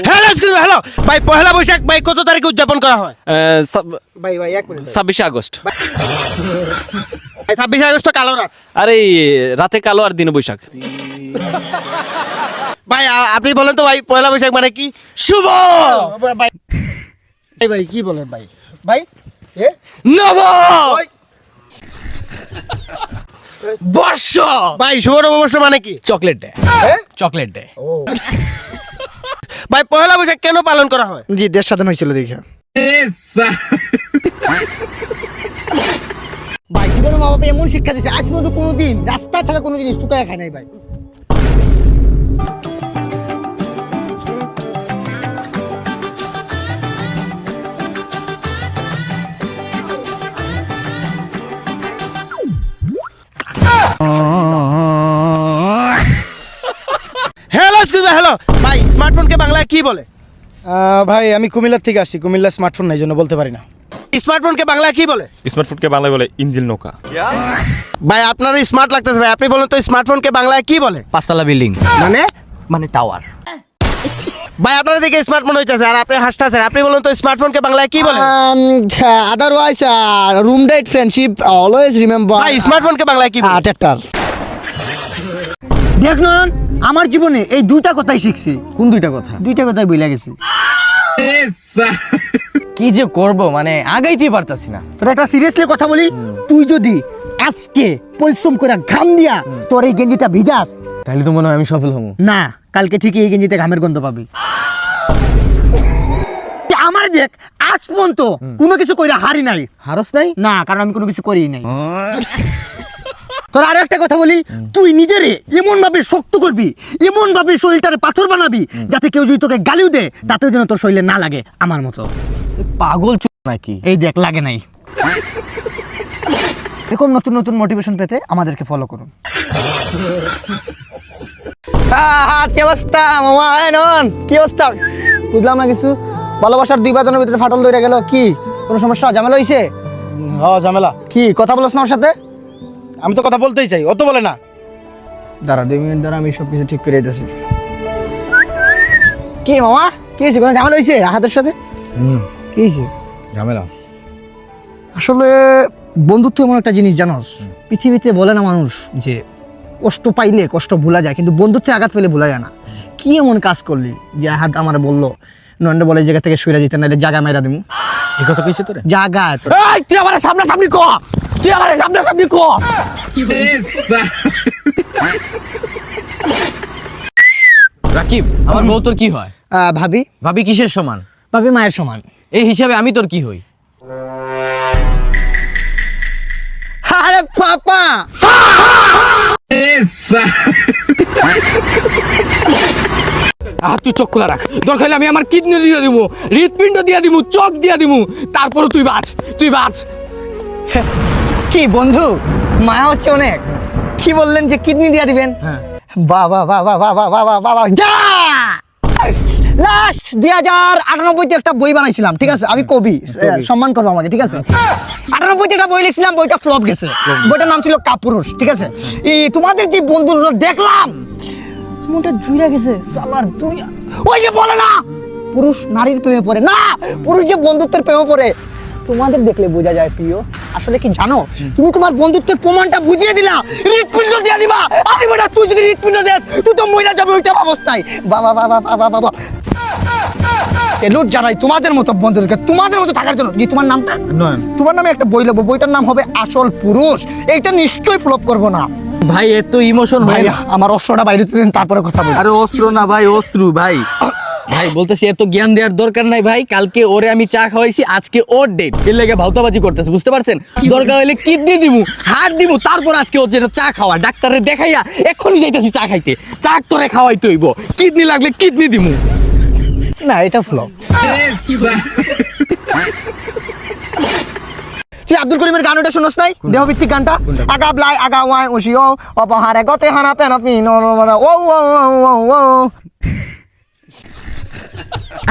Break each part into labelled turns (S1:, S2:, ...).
S1: Hello ভাই, পহেলা বৈশাখ ভাই কত তারিখে উদযাপন করা হয়?
S2: ভাই ভাই এক মিনিট
S3: 26 আগস্ট।
S1: ভাই 26 আগস্ট কালো রাত।
S3: আরে রাতে কালো আর দিনে বৈশাখ।
S1: ভাই আপনি বলেন তো ভাই পহেলা বৈশাখ মানে কি?
S3: শুভ
S1: ভাই ভাই কি বলেন ভাই? ভাই
S3: নব বর্ষ।
S1: ভাই শুভ নববর্ষ মানে কি?
S3: Chocolate day. Chocolate day.
S1: ভাই পহেলা বৈশাখ কেন পালন করা হয়?
S2: জি দেশ স্বাধীন হয়েছিল দেখে। ভাই জীবনে মা বাবা এমন শিক্ষা দিয়েছে আজ পর্যন্ত কোনোদিন রাস্তায় থাকা কোনো জিনিস টুকায় খায় নাই ভাই।
S1: হ্যালো ভাই, স্মার্টফোনকে বাংলায় কি বলে?
S2: ভাই আমি কুমিল্লার থেকে আসি, কুমিল্লার স্মার্টফোন নাই জন্য বলতে পারি না।
S1: স্মার্টফোনকে বাংলায় কি বলে?
S4: স্মার্টফোনকে বাংলায় বলে ইঞ্জিল নৌকা।
S1: ভাই আপনার স্মার্ট লাগতেছে ভাই, আপনি বলেন তো স্মার্টফোনকে বাংলায় কি বলে?
S3: পাঁচতলা বিল্ডিং
S1: মানে
S3: টাওয়ার।
S1: ভাই আপনার দিকে স্মার্টফোন হইতেছে আর আপনি হাসতেছেন, আপনি বলেন তো স্মার্টফোনকে বাংলায় কি বলে?
S2: Otherwise room date friendship always remember.
S1: ভাই স্মার্টফোনকে বাংলায় কি বলে?
S2: ট্র্যাক্টর। দেখ না আমার জীবনে এই দুইটা কথাই শিখছি।
S3: কোন দুইটা কথা?
S2: দুইটা কথাই বইলা গেছি।
S3: কি যে করব মানে আগাইতেই পারতাছি না।
S2: তোর একটা সিরিয়াসলি কথা বলি, তুই যদি আজকে পরিশ্রম করে ঘাম দিয়া তোর এই গেঞ্জিটা ভিজাস
S3: তাহলে তো মনে হয় আমি সফল হবো।
S2: না, কালকে ঠিক এই গেঞ্জিতে ঘামের গন্ধ পাবি। আমার দেখ আজ পর্যন্ত কোনো কিছু কইরা হারি নাই।
S3: হারস নাই?
S2: না, কারণ আমি কোনো কিছু করি নাই। তোর আরো একটা কথা বলি, তুই নিজেরে এমন ভাবে শক্ত করবি, এমন ভাবে শরীরটারে পাথর বানাবি যাতে কেউ যদি তোকে গালিও দেয় তাতেও যেন তোর শরীরে না লাগে আমার মতো।
S3: পাগল নাকি?
S2: এই দেখ লাগে নাই। এরকম নতুন নতুন মোটিভেশন পেতে আমাদেরকে ফলো করুন। কি অবস্থা মামা? কি অবস্থা? বুঝলাম না কিছু। ভালোবাসার দুই বাদনের ভিতরে ফাটল ধরে গেল, কি কোনো সমস্যা ঝামেলা হয়েছে?
S1: হ্যাঁ ঝামেলা।
S2: কি কথা বলছ না ওর সাথে?
S1: আমি তো কথা বলতেই চাই, অত বলে না।
S2: দাঁড়া 2 মিনিট দ্বারা আমি সবকিছু ঠিক করে দিতেছি। কি মামা কি হয়েছে? কোনো ঝামেলা হয়েছে হাতের সাথে? কি হয়েছে?
S3: ঝামেলা
S2: আসলে বন্ধুত্ব এমন একটা জিনিস জানোস, পৃথিবীতে বলে না মানুষ যে কষ্ট পাইলে কষ্ট ভোলা যায়, কিন্তু বন্ধুত্বে আঘাত পেলে ভোলা যায় না। কি এমন কাজ করলি যে আঘাত আমার বললো নন্দ বলে জায়গা থেকে সইরা যেতে নাইলে জায়গা মেরা দিমু?
S3: এই কথা কইছে তোরে?
S2: জায়গা
S3: এই তুই আমার সামনাসামনি ক, তুই আমার সামনাসামনি ক। রাকিব, আমার বউ তোর কি হয়?
S2: ভাবি।
S3: ভাবি কিসের সমান?
S2: ভাবি মায়ের সমান।
S3: এই হিসাবে আমি তোর কি হই?
S2: আরে পাপা
S3: তুই চোখ খোলা রাখ, দরকার হলে আমি আমার কিডনি দিয়ে দিব, হৃৎপিণ্ড দিয়ে দিব, চোখ দিয়ে দিব, তারপরে তুই বাঁচ, তুই বাঁচ।
S2: কি বন্ধু মায়া হচ্ছে অনেক। কি বললেন যে কিডনি দিয়ে দিবেন?
S3: হ্যাঁ।
S2: বাবা বাবা বাবা বাবা বাবা যা লাস্ট 2098 একটা বই বানাইছিলাম, ঠিক আছে? আমি কবি, সম্মান করবো আমাকে, ঠিক আছে? 98 একটা বই লিখছিলাম, বইটা ফ্লপ গেছে। বইটার নাম ছিল কাপুরুষ, ঠিক আছে? এই তোমাদের যে বন্ধুরা দেখলাম মনটা জুইরা গেছে সালার দুনিয়া। ওই যে বলে না পুরুষ নারীর প্রেমে পড়ে না, পুরুষ যে বন্ধুত্বের প্রেমে পড়ে। তোমাদের দেখলে বোঝা যায় প্রিয়। আসলে কি জানো, তুমি তোমার বন্ধুত্বের প্রমাণটা বুঝিয়ে দিলা, হৃৎপিণ্ড দিয়ে দিবা। আরে বেটা তুই যদি হৃৎপিণ্ড দেস তুই তো মইরা যাবে ওইটা অবস্থায়। বাবা বাবা বাবা বাবা সেলুট জানাই তোমাদের মতো বন্ধুদেরকে, তোমাদের মতো থাকার জন্য। যে তোমার নামটা
S3: নয়ন।
S2: তোমার নামে একটা বই লিখবো, বইটার নাম হবে আসল পুরুষ। এইটা নিশ্চয়ই ফ্লপ করবো না
S3: ভাই, এত ইমোশন
S2: ভাই।
S3: হয় না।
S2: আমার অস্ত্রটা বাইরে দিন তারপরে কথা বলি।
S3: আরে অস্ত্র না ভাই, অশ্রু ভাই। ভাই বলতেছি এত জ্ঞান দেওয়ার দরকার নাই ভাই। কালকে ওরে আমি চা খাওয়াইছি, আজকে ওর ডেট, এর লেগে ভাউতাবাজি করতেছে, বুঝতে পারছেন? দরকার হলে কিডনি দিমু, হাড় দিমু, তারপর আজকে ওর যেন চা খাওয়া, ডাক্তারে দেখাইয়া এক্ষুনি যাইতেছি চা খাইতে। চা তোরে খাওয়াইতে হইব, কিডনি লাগলে কিডনি দিমু।
S2: না এটা ফ্লপ। তুই আব্দুল করিমের গান ওটা শুনস নাই? দেহভিত্তিক গানটা, আগা ব্লাই আগা ওয়াই ওশিও অপহারে গতে হানা পেনপি নো নো ও ও ও ও।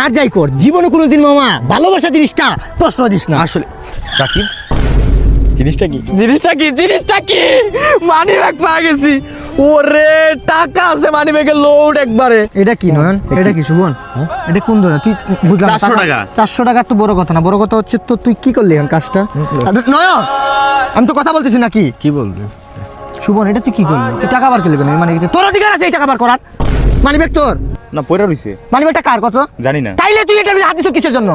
S2: আর যাই কর, জীবনে কোনোদিন মামা ভালোবাসা জিনিসটা প্রশ্ন দিস না।
S3: আসলে রাকিব, জিনিসটা কি? জিনিসটা কি? জিনিসটা কি? মানি ব্যাগ পাওয়া গেছি। ওরে টাকা আছে মানি ব্যাগে লোড একবারে।
S2: এটা কি নয়ন, এটা কি শুভন, এটা কোন ধরনের তুই বুঝলাম
S4: 400 টাকা।
S2: 400 টাকা তো বড় কথা না, বড় কথা হচ্ছে তো তুই কি করলি এখন কাজটা? নয়ন আমি তো কথা বলতেছি নাকি?
S3: কি বলবি?
S2: শুভন এটা তুই কি করলি? তুই টাকা বার করলি কেন? মানে তোর অধিকার আছে এই টাকা বার করার। মানি ব্যাগ তোর,
S4: না পয়রা রইছে
S2: মানি ব্যাগটা কার কত
S4: জানি না।
S2: তাইলে তুই এটা হাত দিছ কিসের জন্য?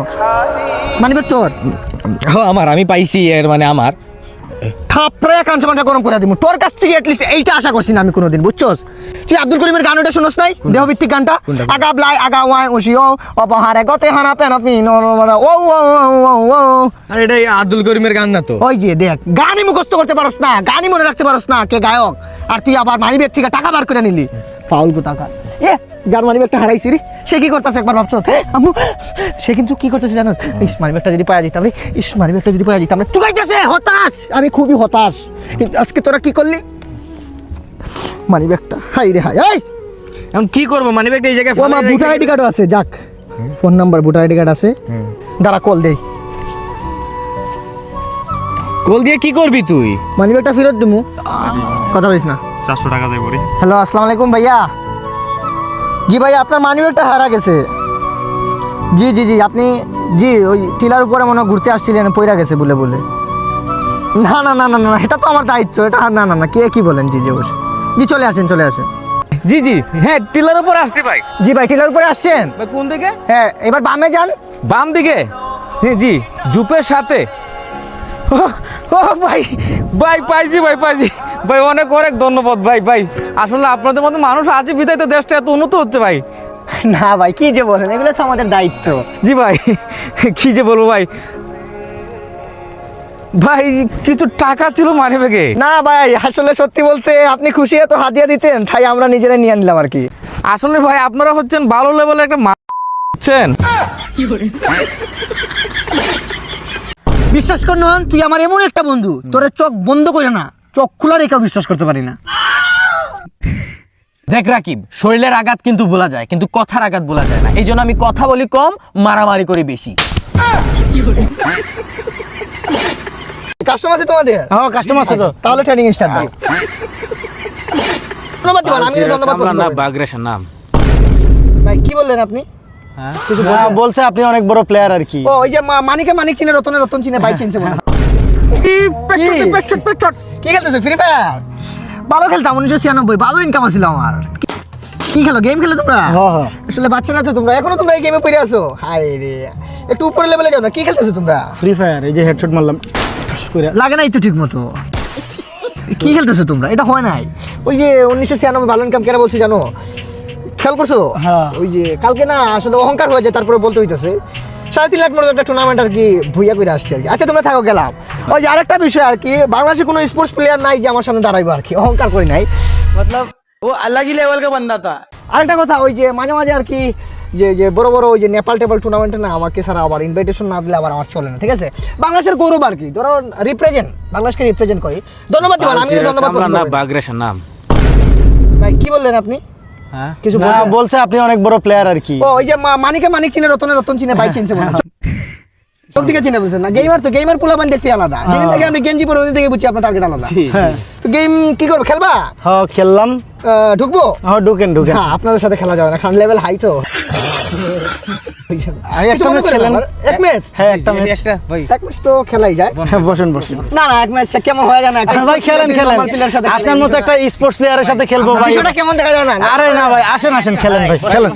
S2: মানি ব্যাগ তোর,
S3: আমার, আমি পাইছি এর মানে আমার।
S2: থাপড়ে কাঞ্চমানটা গরম করে দিমু। তোর কাছ থেকে এটলিস্ট এইটা আশা করছি না আমি কোনোদিন, বুঝছস? তুই আব্দুল করিমের গান ওটা শুনস নাই, দেহভিত্তিক গানটা? আগা ব্লাই আগা ওয়াই ওশিও অপহারে গতে হানা পেনাপি নো ও ও ও ও।
S3: আর এটা আব্দুল করিমের গান না তো?
S2: ওই যে দেখ, গানই মুখস্থ করতে পারস না, গানই মনে রাখতে পারস না কে গায়ক, আর তুই আবার মানি ব্যাগ থেকে টাকা বার করে নিলি। ফাউল কো টাকা এ যার মানি ব্যাগটা হারাইছি রে, সে কি করতেছে একবার ভাবছো? আম্মু সে কিন্তু কি করতেছে জানোস? ইস মানি ব্যাগটা যদি পাওয়া যেতাম রে, ইস মানি ব্যাগটা যদি পাওয়া যেতাম রে। চুকাইতেছে, হতাশ, আমি খুবই হতাশ। কিন্তু আজকে তোরা কি করলি? মানি ব্যাগটা হাই রে হাই। এই
S3: এখন কি করবো? মানি ব্যাগটা এই জায়গায়
S2: ও আমার ভোটার আইডি কার্ডও আছে, যাক phone number voter ID card আছে, দাঁড়া কল দেই।
S3: কল দিয়ে কি করবি তুই?
S2: মানি ব্যাগটা ফেরত দিমু, কথা বলিস না।
S4: 400 টাকা দেব রে।
S2: হ্যালো আসসালামু আলাইকুম ভাইয়া। জি ভাইয়া আপনার মানি ব্যাগটা হারা গেছে। জি জি জি আপনি, জি ওই টিলার উপরে মনে হয় ঘুরতে আসছিলেন, পইরা গেছে বলে বলে। না না না না না এটা তো আমার দায়িত্ব, এটা না না না কে কি বলেন? জি জি অবশ্যই, জি চলে আসেন চলে আসেন।
S3: জি জি, হ্যাঁ টিলার উপর আসছি ভাই।
S2: জি ভাই টিলার উপরে আসছেন?
S3: ভাই কোন দিকে?
S2: হ্যাঁ এবার বামে যান।
S3: বাম দিকে? হ্যাঁ জি, জুপের সাথে। ও ভাই, ভাই পাইছি ভাই, পাইছি ভাই, অনেক অনেক ধন্যবাদ ভাই। ভাই আসলে আপনাদের মতো মানুষ আছে বিধায় তো দেশটা এত উন্নত হচ্ছে ভাই।
S2: না ভাই কি যে বলেন, এগুলো তো আমাদের দায়িত্ব।
S3: জি ভাই, কি যে বলবো ভাই। ভাই কিছু টাকা ছিল মানি ব্যাগে।
S2: না ভাই আসলে সত্যি বলতে আপনি খুশি এত হাদিয়া দিতেন, তাই আমরা নিজেরা নিয়ে নিলাম আর কি।
S3: আসলে ভাই আপনারা হচ্ছেন ভালো লেভেলের একটা হচ্ছেন।
S2: বিশ্বাস কর নন, তুই আমার এমন একটা বন্ধু, তোর চোখ বন্ধ করে না, চোখ খোলা রেখেও বিশ্বাস করতে পারি না।
S3: দেখ রাকিব, শরীরের আঘাত কিন্তু বলা যায়, কিন্তু কথার আঘাত বলা যায় না। এই জন্য আমি কথা বলি কম, মারামারি করি বেশি।
S2: কাস্টমার আছে তোমাদের?
S1: হ্যাঁ কাস্টমার আছে তো।
S2: তাহলে ট্রেনিং স্টার্ট দাও। ধন্যবাদ দিবেন, আমি ধন্যবাদ
S3: না
S2: বলবো।
S3: বাগরেশন নাম।
S2: ভাই কি বললেন আপনি? কিছু
S1: না
S2: বলছেন?
S1: বলছে আপনি অনেক বড় প্লেয়ার আর কি।
S2: ও ওই যে মানিকে মানিক চিনে, রতনে রতন চিনে, ভাই চিনছে মনে হয়। কি খেলতেছো? Free fire? ভালো খেলতাম 1996, ভালো ইনকাম আছিল আমার। কি খেলো? গেম খেলো তোমরা?
S1: হ্যাঁ হ্যাঁ।
S2: আসলে বাচ্চারা তো তোমরা, এখনো তোমরা এই গেমে পড়ে আছো? হাই রে, একটু উপরে লেভেলে যাও না। কি খেলতেছো তোমরা?
S1: ফ্রি ফায়ার, এই যে হেডশট মারলাম ঠাস করে।
S2: লাগে নাই তো ঠিক মতো। কি খেলতেছো তোমরা? এটা হয় নাই। ওই যে 1996 ভালো ইনকাম কেন বলছি জানো? খেয়াল করছো?
S1: হ্যাঁ।
S2: ওই যে কালকে না আসলে অহংকার হয়ে যায়, তারপরে বলতে হইতেছে 3.5 লাখ মতো একটা টুর্নামেন্ট আর কি ভুইয়া করে আসছে আর কি। আচ্ছা তোমরা থাকো, গেলাম। ওই যে আরেকটা বিষয় আর কি, বাংলাদেশে কোনো স্পোর্টস প্লেয়ার নাই যে আমার সামনে দাঁড়াইবো আর কি, অহংকার করি নাই।
S1: मतलब वो अलग ही लेवल का बंदा था।
S2: আরেকটা কথা, ওই যে মাঝে মাঝে আর কি যে যে বড় বড় ওই যে নেপাল টেপাল টুর্নামেন্টে না আমাকে ছাড়া আবার ইনভাইটেশন না দিলে আবার আমার চলে না, ঠিক আছে? বাংলাদেশের গৌরব আর কি, ধরো রিপ্রেজেন্ট, বাংলাদেশকে রিপ্রেজেন্ট করি। ধন্যবাদ দিবেন, আমি ধন্যবাদ বলবো।
S3: বাগরেশন নাম।
S2: ভাই কি বললেন আপনি?
S3: হ্যাঁ
S2: কিছু
S1: না
S2: বলছেন?
S1: বলছে আপনি অনেক বড় প্লেয়ার আর কি।
S2: ও ওই যে মানিকে মানিক চিনে, রতনে রতন চিনে, ভাই চিনছে মনে হয়। চোখ দিকে চিনে বলছেন না? গেমার তো, গেমার পোলাপান দেখতে আলাদা। যেদিন থেকে আমি গেঞ্জি পরে ওদিন থেকে বুঝছি আপনার টার্গেট আলাদা।
S1: হ্যাঁ
S2: তো গেম কি করবো, খেলবা?
S1: হ্যাঁ খেললাম।
S2: ঢুকবো?
S1: হ্যাঁ ঢুকেন ঢুকেন।
S2: হ্যাঁ আপনাদের সাথে খেলা যাবে না, কারণ লেভেল হাই তো।
S1: একটা ম্যাচ খেলেন?
S2: এক ম্যাচ?
S1: হ্যাঁ একটা ম্যাচ।
S3: একটা ভাই
S2: এক ম্যাচ তো খেলাই যায়।
S1: হ্যাঁ বসেন বসেন।
S2: না না এক ম্যাচ কেমন হয়ে যায় না? একটা
S1: ভাই খেলেন খেলেন,
S2: normal player সাথে
S1: আপনার মতো একটা স্পোর্টস প্লেয়ারের সাথে খেলবো ভাই।
S2: বিষয়টা কেমন দেখা যায় না?
S1: আরে না ভাই, আসেন আসেন খেলেন ভাই, খেলেন।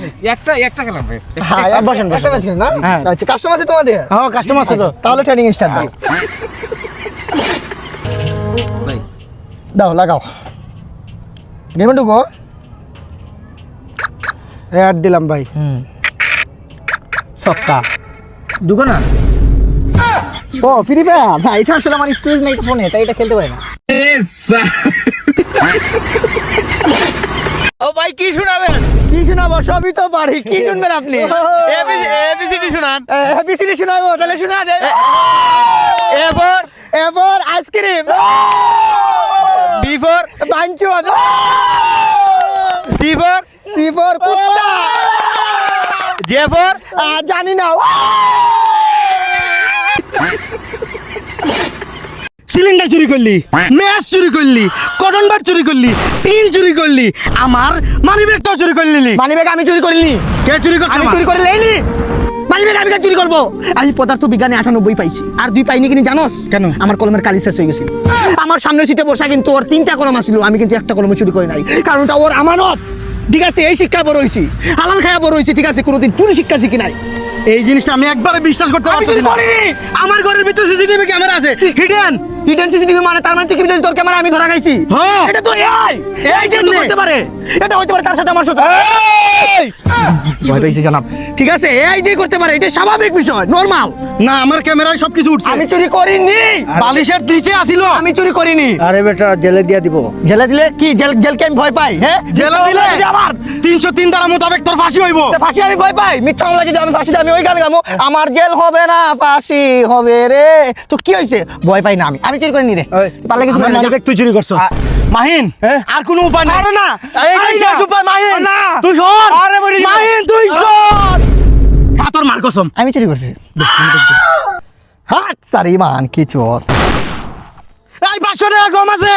S3: একটা খেলাম ভাই।
S2: হ্যাঁ
S1: বসেন, বসেন।
S2: একটা ম্যাচ খেলেন না?
S1: হ্যাঁ।
S2: আচ্ছা কাস্টমার আছে তোমাদের?
S1: হ্যাঁ কাস্টমার আছে তো।
S2: তাহলে ট্রেনিং স্টার্ট দাও।
S3: ভাই
S2: দাও লাগাও, গেমে ঢুকো।
S1: অ্যাড দিলাম ভাই।
S2: সপ্তাহ ঢুকো না। ও ফ্রি ফায়ার না, এটা আসলে আমার স্টোরেজ নাই তো ফোনে, তাই এটা খেলতে পারি না।
S1: ও ভাই কি শোনাবেন?
S2: কি শোনাবো? সবই তো পারি। কি শুনবেন আপনি?
S1: এবিসিডি শোনান।
S2: এবিসিডি শোনাবো? তাহলে শোনা দে।
S1: এবার
S2: এবার আইসক্রিম,
S1: বিফোর
S2: বাঞ্চন,
S1: সিফোর
S2: সিফর কুত্তা,
S1: জেফোর
S2: জানি না,
S5: সিলিন্ডার চুরি করলি, ম্যাচ চুরি করলি, কটন বার চুরি করলি, টিন চুরি করলি, আমার মানি ব্যাগটাও চুরি করে নিলি।
S2: মানি ব্যাগ আমি চুরি করিনি,
S5: কে চুরি করছে?
S2: আমি চুরি করে লেইনি। মানি ব্যাগ আমি কেন চুরি করবো? আমি পদার্থ বিজ্ঞানে 98 পাইছি, আর 2 পাইনি কিনি জানোস
S5: কেন?
S2: আমার কলমের কালি শেষ হয়ে গেছিল। আমার সামনের সিটে বসা কিন্তু ওর 3টা কলম আছিল, আমি কিন্তু একটা কলম চুরি করি নাই, কারণ ওটা ওর আমানত। ঠিক আছে, এই শিক্ষা বড় হইছি, হালাল খায়া বড় হইছি, ঠিক আছে, কোনোদিন চুরি শিক্ষা শিখি নাই।
S5: এই জিনিসটা আমি একবারে বিশ্বাস করতে
S2: আমি
S5: পারতেছি
S2: চুরি
S5: না।
S2: করিনি।
S5: আমার ঘরের ভিতরে সিসিটিভি ক্যামেরা আছে, হিডেন।
S2: হিডেন সিসিটিভি মানে তার মানে তুই কি বলছিস তোর ক্যামেরা আমি ধরা খাইছি?
S5: হ্যাঁ।
S2: এটা তো এআই, এআই দিয়ে তো
S5: কেমনে?
S2: করতে পারে, এটা হইতে পারে তার সাথে আমার সাথে। ভয় পেয়েছি জানাব, ঠিক আছে, এআই দিয়ে করতে পারে, এটা স্বাভাবিক বিষয়, নরমাল।
S5: না, আমার ক্যামেরায় সবকিছু উঠছে।
S2: আমি চুরি করিনি,
S5: বালিশের নিচে আসিল।
S2: আমি চুরি করিনি।
S1: আরে বেটা জেলে দিয়ে দিব।
S2: জেলে দিলে কি জেলকে আমি ভয় পাই? হ্যাঁ,
S5: জেলে দিলে
S2: আমার
S5: 303 ধারা মোতাবেক তোর ফাঁসি হইব।
S2: ফাঁসি আমি ভয় পাই? মিথ্যা মামলা যদি আমি ফাঁসি দিই, আমি ওই গান গামো, আমার জেল হবে না ফাঁসি হবে রে। তো কি হয়েছে? ভয় পাই না, আমি চুরি করিনি রে। পারলে কিছু
S5: আমার
S2: করে না,
S5: মানি
S2: যা।
S5: ব্যাগ তুই চুরি করছস। মাহিন, আর কোনো উপায় নাই।
S1: আরে না,
S5: এই শেষ উপায় মাহিন।
S1: না।
S5: তুই শোন।
S1: আরে মরে যাবো।
S5: মাহিন তুই শোন। খা তোর মার কসম।
S2: আমি চুরি করছি। হাত সারি মান কি চোর।
S5: এই 500 টাকা কম আছে।